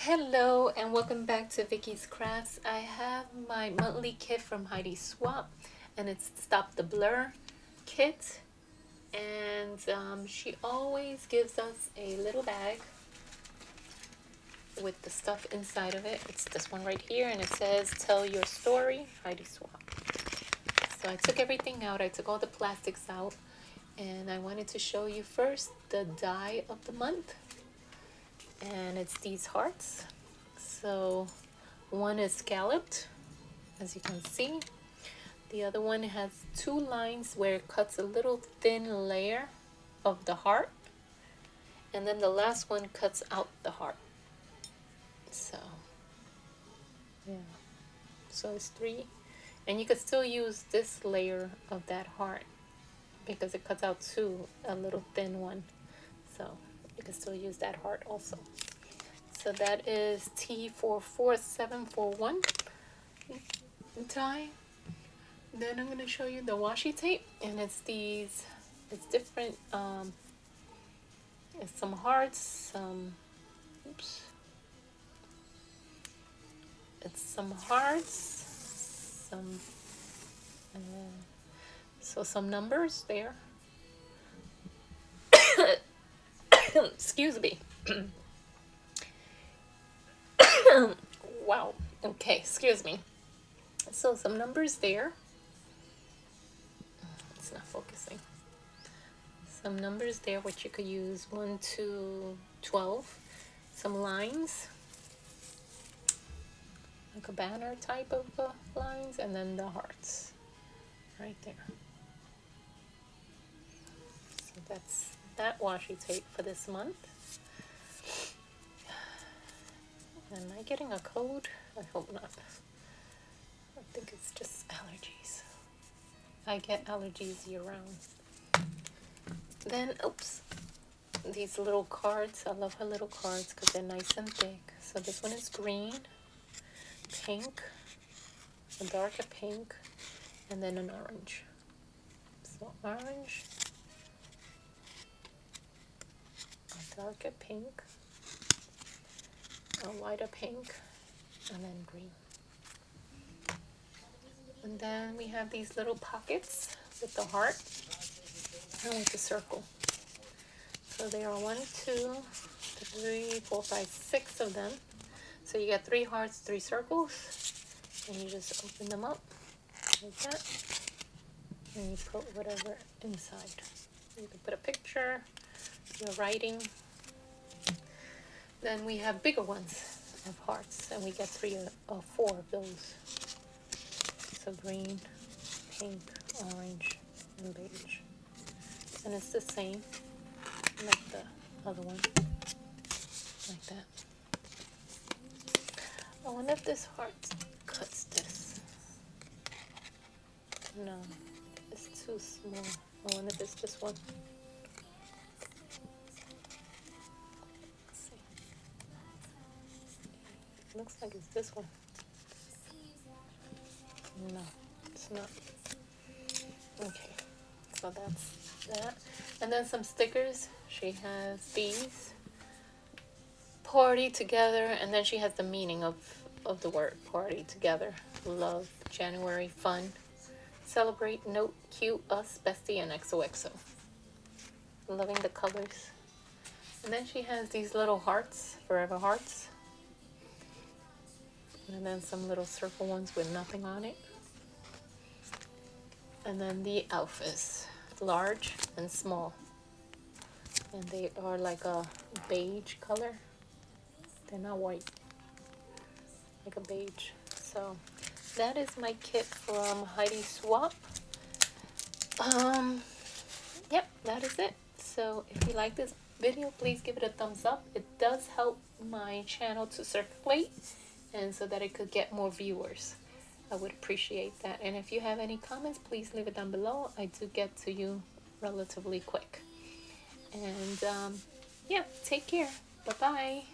Hello and welcome back to Vicky's Crafts. I have my monthly kit from Heidi Swap and it's Stop the Blur kit, and she always gives us a little bag with the stuff inside of it. It's this one right here and it says Tell Your Story, Heidi Swap. So I took everything out, I took all the plastics out, and I wanted to show you first the die of the month. And it's these hearts. So one is scalloped, as you can see. The other one has two lines where it cuts a little thin layer of the heart, and then the last one cuts out the heart. So yeah, so it's three, and you could still use this layer of that heart because it cuts out two, a little thin one. So you can still use that heart also. So that is T44741 die. Then I'm going to show you the washi tape, and it's different, it's some hearts, some hearts, some numbers there. Excuse me. Wow. Okay, excuse me. So some numbers there. It's not focusing. Some numbers there, which you could use 1 to 12. Some lines, like a banner type of lines, and then the hearts right there. So that's that washi tape for this month. Am I getting a cold? I hope not. I think it's just allergies. I get allergies year round. Then, oops, these little cards. I love her little cards because they're nice and thick. So this one is green, pink, a darker pink, and then an orange. So orange, a darker pink, a lighter pink, and then green. And then we have these little pockets with the heart and with the circle. So there are 1, 2, 3, 4, 5, 6 of them. So you get 3 hearts, 3 circles, and you just open them up like that, and you put whatever inside. You can put a picture, your writing. Then we have bigger ones of hearts, and we get 3 or 4 of those. So green, pink, orange, and beige. And it's the same like the other one, like that. I wonder if this heart cuts this. No, it's too small. I wonder if it's this one. Let's see. It looks like it's this one. No, it's not. Okay, so that's that. And then some stickers. She has these. Party together, and then she has the meaning of the word party together. Love, January, fun, celebrate, note, cute, us, bestie, and XOXO. Loving the colors. And then she has these little hearts, forever hearts. And then some little circle ones with nothing on it. And then the outfits, large and small. And they are like a beige color. They're not white, like a beige. So that is my kit from Heidi Swap. Yep, that is it. So if you like this video, please give it a thumbs up. It does help my channel to circulate, and so that it could get more viewers. I would appreciate that. And if you have any comments, please leave it down below. I do get to you relatively quick. And yeah, take care. Bye-bye.